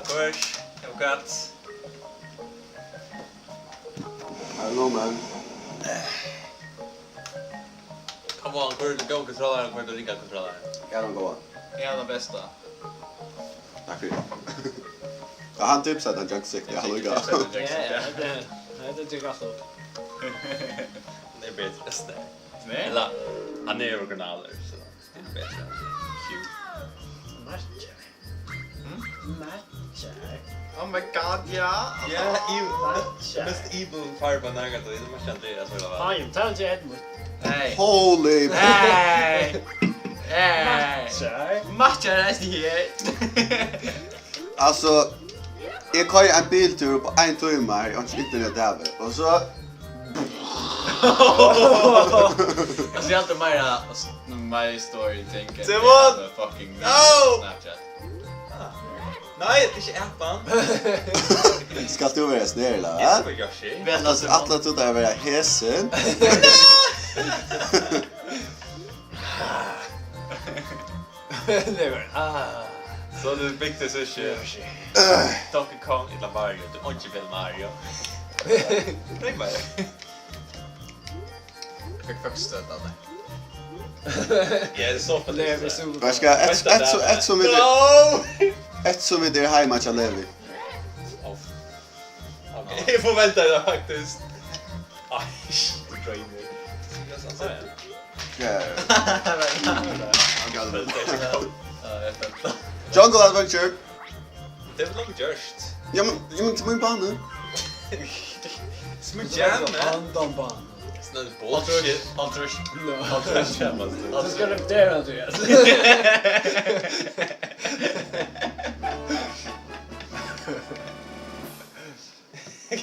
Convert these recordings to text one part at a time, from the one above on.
Push. Jag got. Hallå man. Come on, hur du go kontrollera, hur du rigga kontrollera. Jag kan gå. Jävla bästa. Tack för det. Ja, han tipsade att jag inte han lugga. Det tycker jag så. Det är bättre än det. Nej. Eller, han är originaler så det är bättre. Cute. Matcher. Oh my god, ja. Yeah, evil. The best evil fire banana då. Det måste inte så väl. Fine, ta inte Edmund. Nej. Holy. Nej. Nej. Matcher. Matchar är det. Alltså, jag kör en biltur på en timme här. Jag har inte internet där. Och så... Alltså jag alltid My Story tänker. Det var- fucking No! Snapchat. Nej, det är inte appan. Ska du vara snäll, Det va? är Yoshi. Alla trodde jag var hässen. Det var Så det viktiga sushi. Donkey Kong eller Mario. Du har inte väl Mario. Nej, Mario. Fick faktiskt stöta mig. Ja, det är så för Lever det. så. Jag ska ett som är No! ett som är där hemma till Levi. Okej, jag får vänta idag faktiskt. Aj, dra in mig. Ja. Ja, jag fattar. Jungle Adventure. Det är väl långt görst. Ja men inte min bana. Som en jam, man. Andanban. Sån där bullshit. Altrush. Altrush jammast. Du ska repetera Andreas.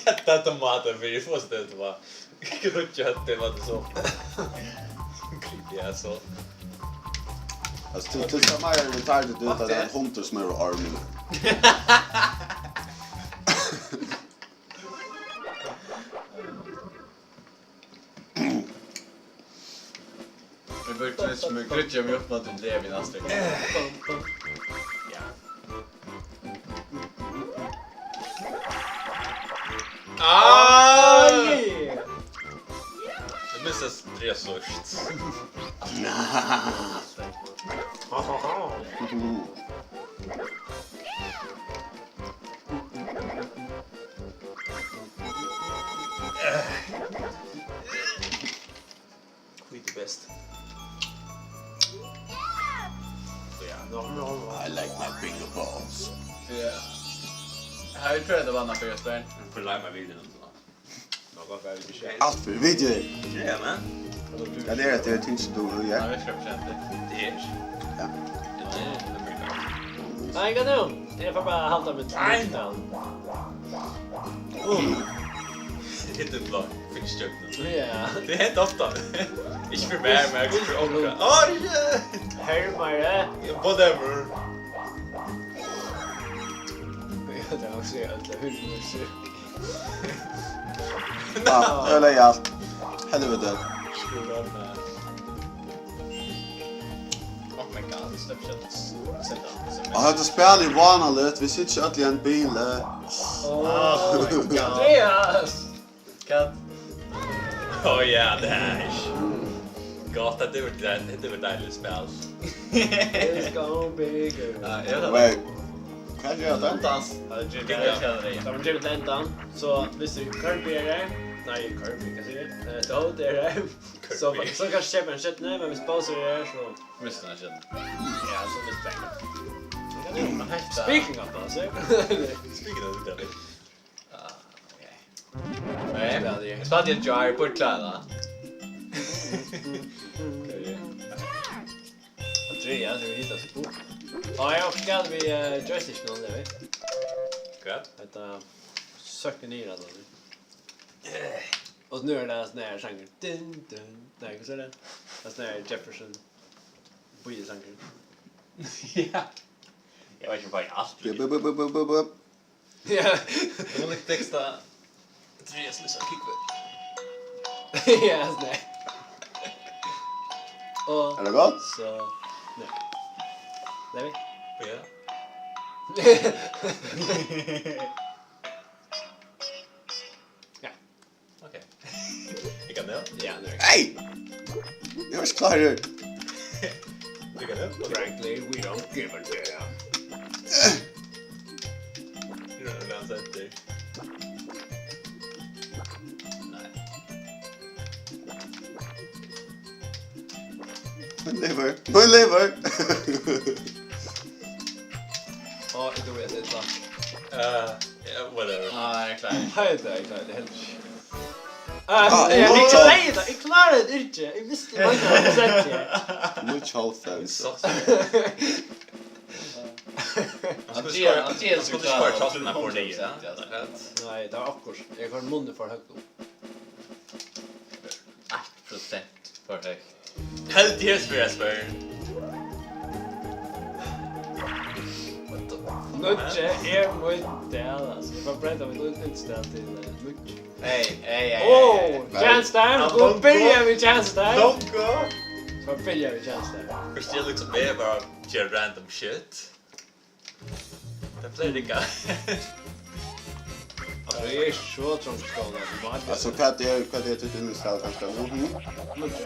Katta tomater för det får ställt va. Knutchat det var det så. Creepy alltså. Alltså till samma är retarded ut att det är Hunter som är army. Vi började som en grutja med upp något det vid nästa gång. Ah! Aj! Det missas tre först. Skit är bäst. I like my finger balls. Ja. Här tror jag det var några för Jesper. Du får lima videon och så. Något väldigt bekänt. Allt för video. Ja, men. Ja det är att jag tänkte du Ja, ja. vi köper det. Det är. Ja. Nej, gå nu. Jag får bara halta med Nej. tiden. Det är inte bra. Fick stöp nu. Ja. Det händer ofta. Inte för mig, men jag går för ofta. Oj! Härmare. Whatever. Det var också jävla huvudmusik. Ja, jag lägger allt. Helvete. Oh my god, Snapchat. Jag hade spelat i vanligt. Vi sitter inte i en bil. Oh my god. Andreas! Katt. Oh ja, det här. Gata, det var dejligt spel. It's gonna be good. Ja, jag vet Wait. Kan jag göra det? någonstans. Ja, jag känner dig. Så de driver läntan. Så hvis du Kirby är det. Nej, Kirby kan säga. Toad är det. Så kanske köper en kött nu, men hvis Bowser är det så... Missar den känner. Ja, så visst pengar. Speak. Speaking of Bowser. Speaking of det. Nej, jag spelade en jar på ett kläder. Andreas, du hittar så fort. Ja, jag orkade vid joystick någon där, vet du. Gött. Vänta, söker ner den. Och nu är det sån här genre. Dun, dun. Nej, vad är det? Det är sån här Jefferson. Bojesanger. Ja. Jag vet inte vad jag allt. Ja. Det var lite extra. Andreas lyssnar kickback. Ja, sån här. Och Är det gott? så... Nej. Nej, Ja. Ja. Okej. Vi kan det. Ja, nu är det. Nej! Jag är så klar nu. Vi kan det. Frankly, we don't give a damn. Hur är det han sätter? Nej. Mun lever. Ja, det vet jag inte. Yeah, whatever. Ja, jag är klar. Nej, det är klart, det är helt... jag klarar det inte. Jag visste man inte hade sett det. Nu tjallfans. Så. Antingen ska du köra trotterna på det. Nej, det är akkurat. Jag har munnen för högt upp. 8% för högt. Helt Jesper. Nudge är mot det alltså. Jag får berätta om ett utställ till Nudge. Hej. Åh! Chance där! Då börjar vi chance där! Donko! Så börjar vi chance där. Först jag liksom är bara gör random shit. Det blir lika. Alltså det är så trångt i skolan. Alltså vad det är typ nu så kanske. Nudge?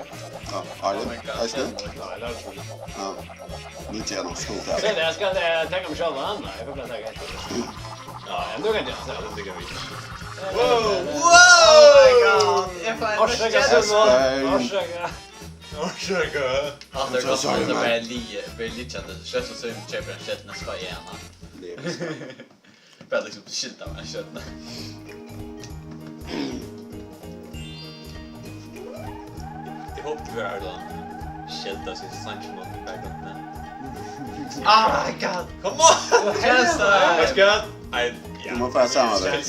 Ja, Arne. Är det? Ja, det är så. Ja. Nu tjänar de skog Sen här. jag ska tänka mig själv vad andra. Jag får bara tänka efter. Ja, Nu kan jag inte säga. det tycker vi. Oh my god! Jag får Orsaka Simon! Orsaka! Orsaka! Han har gått under med lite känt. Så känns det som att köper en kött nästa igen. Bara liksom skilta med köttet. Jag hoppas vi är då. Skilta sig sanchen mot background. Oh my god! Come on! Känns det? Let's go! Du må få samma där.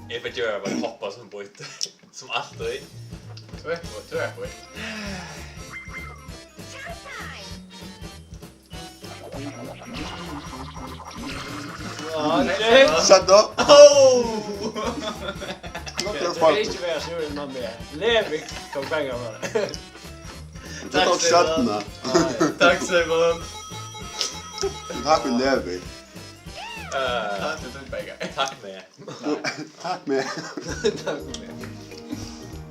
Jag får göra vad jag hoppas som bojt. Som alltid. Tror jag på. Shut up. Oh! Låt Det oss är bara. inte vad jag snurrar man med. Levik kom pengar med det. Ta upp kötterna. Tack Simon! Tack för Levi. Tack för att pengar. Tack med. Tack med.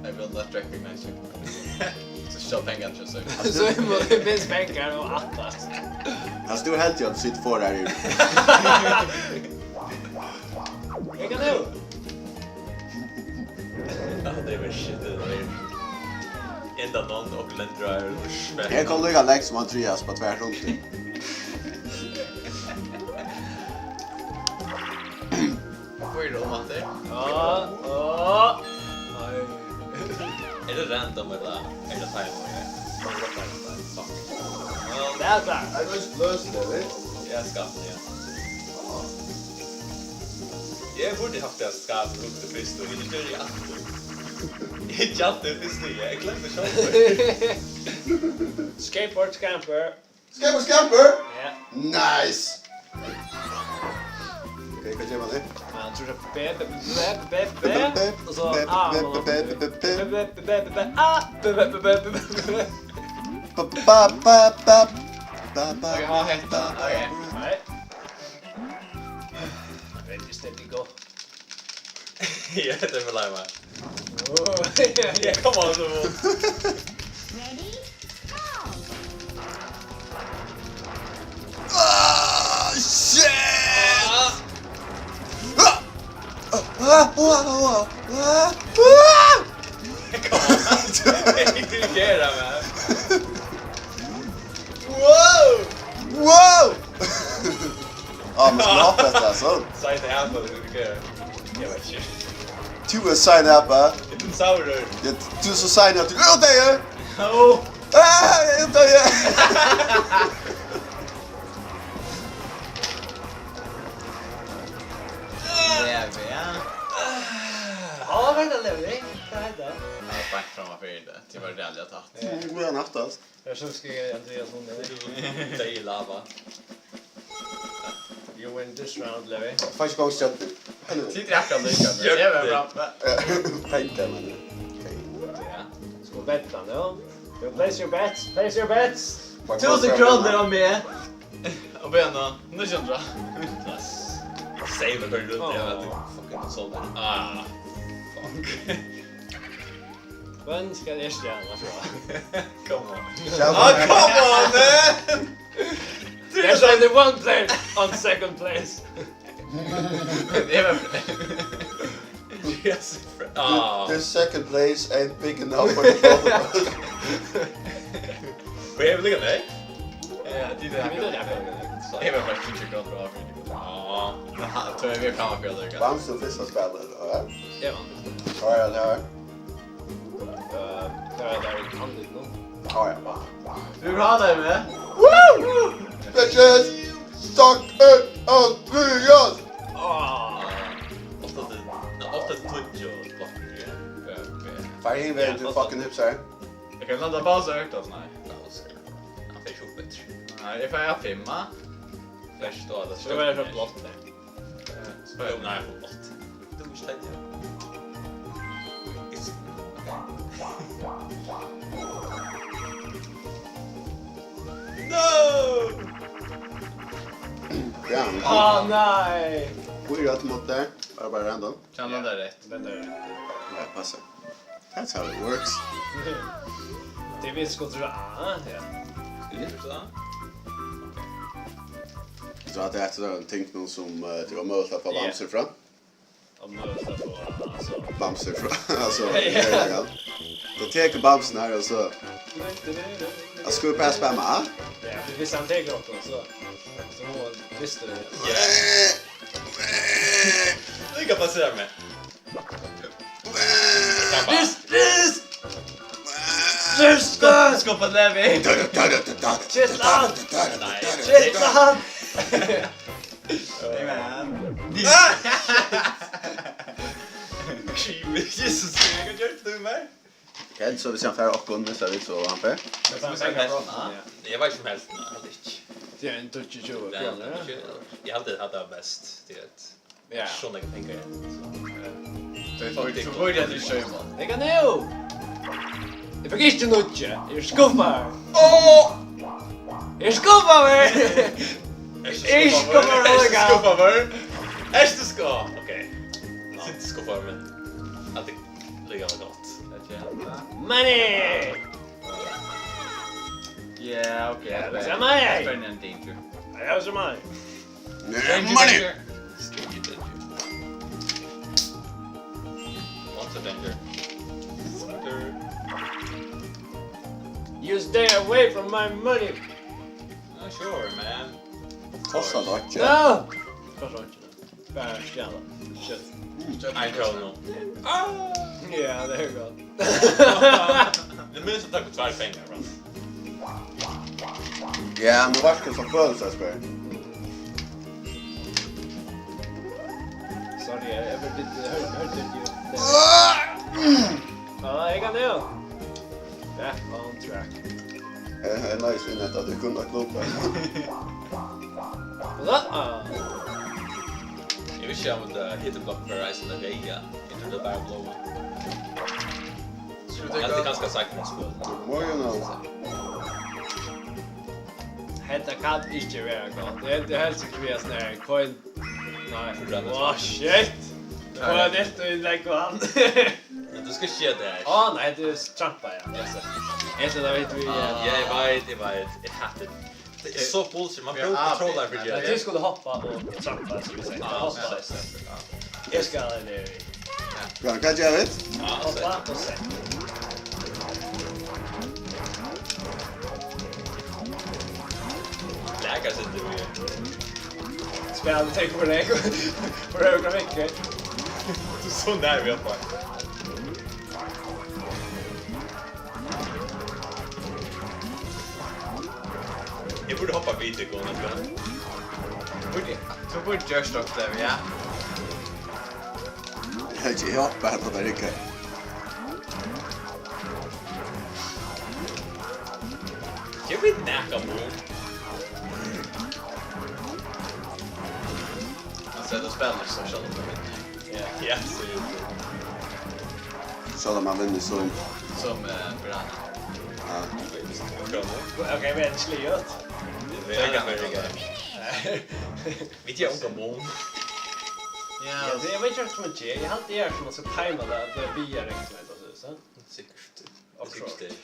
I will not recognize you. Så kör pengar till sig. Så det finns pengar och attas. Jag stod helt jag sitter för där inne. Jag kan nu. Ja, det är väl shit det där. Ända någon och ländrar och smäck. Jag kommer lägga läx som Andreas på tvärs runt. Oj då, Matte. Ja. Är det random eller är det timer? Det är där. Jag måste lösa det, eller? Jag ska ja. Jag borde haft det skap upp det först och inte göra allt. Inte allt det först nu. Jag glömde köpa. Skateboard scamper. Scamper! Ja. Nice! Okej, kan jag göra det? Man tror att och så Okej, ha hetta. Okej. Nej. Jag vet visst det går. Jag heter för Lima. Oh. Come on så. Ready? Go! Ah, shit! Inte reagera man. Wow! Wow! Ja, men skrapet där så. Sign the app och reagera. Jag vet inte. Du är sign up, va? Det är saurer. Du så sign up. Åh, det är. Oh. Ah, det är. Levi, ja. Ja, vänta Levi. Vad är det? Jag har back framför det. Det var det jag tagit. God natt alltså. Jag så ska jag Andreas hon det. Det är lava. You win this round Levi. Faktiskt gång kött. Titt räcker lika. Det är väl bra. Tänkte men. Ja. Ska vi betta nu? You place your bets. Place your bets. 1000 kronor om med. Och benen, nu känner jag. Säg väl hur du runt jag vet fucking konsolen. Fuck. Vem ska det erkänna för? Come on. Come on man! There's only one player on second place. Det är väl Yes. This second place ain't big enough for the both of us. Vad är väl det? Ja, det är det. Det är väl faktiskt inte gott bra. Ja. Jag tror vi kan spela det. Bams och första spelet, eller? Det var Ja, det här. det är där handligt nog. Ja. Du vill ha dig med? Woo! Bitches! Stuck it on 3 years! Ofta touch och block. Fire in vägen till fucking hipster. Jag kan landa pauser utan nej. Han fick ihop bättre. Nej, jag får pimma. Flash då hade Så det var för blått där. Jo, nej, jag får blått. Du måste tänka. No! Ja, Nej! skyrrat mot där. Bara random. Kan landa rätt. Men det Ja, passar. That's how it works. det vill skulle tro ja. Så att det är sådär tänkt någon som det var möjligt att få bamser från. Om möta på alltså. Bamser från. Alltså, det är det. Då teker bamsen här och så. Jag skulle bara spamma. Ja, det visste han teker också så. Så hon visste det. Du kan passera med. Lyssna! Skoppa Levi! Kittlan! Nej. Kittlan! Amen. Jesus, jag gör inte du med. Okej, så vi ser färre och nästa vit så han för. Jag var ju som helst. Det är en touch 20 kronor. Jag hade det bäst. Det är ett Ja. sådana pengar. Så borde jag till Sjöman. Det kan nu! Det fick inte nutje. Jag skuffar. Jag skuffar mig! Jag skuffar mig! Äsch du ska! Okej. Inte ska för men att det ligger något gott. Money! Yeah, okej. Ja, det är money. Jag spelar en danger. Jag har så money. Money! What's a danger? You stay away from my money. Oh, sure, man. Kostar dock. No! Förstår inte det. Bara stjäla. Shit. I don't know. Ja, det är gott. Det minns att ta tvär pengar, bra. Ja, men vart ska som födelsedagsspel? Sorry, jag hörde inte. Ja, jag kan det. Back on track. Det är nice vinnet att du kunde ha klubbat. Jag vill köra mot hitterblock för Ice and Rega. Inte det bara blåa. Jag är alltid ganska säker på spel. Morgon Hetta kan inte vara gott. Det helst inte vara sån här coin. Nej, åh shit! Det var nästan en lägg han. Men du ska köra det här. Nej, du trampar ja. Alltså, då vet vi. Ja, jag vet. Det hade. Det är så bullshit. Man behöver kontrollera för det. Du skulle hoppa och trampa så vi säger. Hoppa. Jag ska ner. Björn, kan jag vet? Hoppa och sen. Läkar sitter vi. Spel, tänk på det. För högra veckor. Du är så nära vi hoppar. Jag borde hoppa videogående. Så borde jag stå där, ja. Jag är inte hoppar här på det riktigt. Jag vill näka mål. Alltså, då spelar så känner jag Ja, Så man vinner så. som Brann. Ja. Okej, men sliot. Det är ganska mycket. Vi ger unga mån. Ja, Alltså, jag vet inte hur man gör. Jag har alltid gjort som man ska tajma det att börja bia räkna. Så. Säkert. Offshore. Säkert.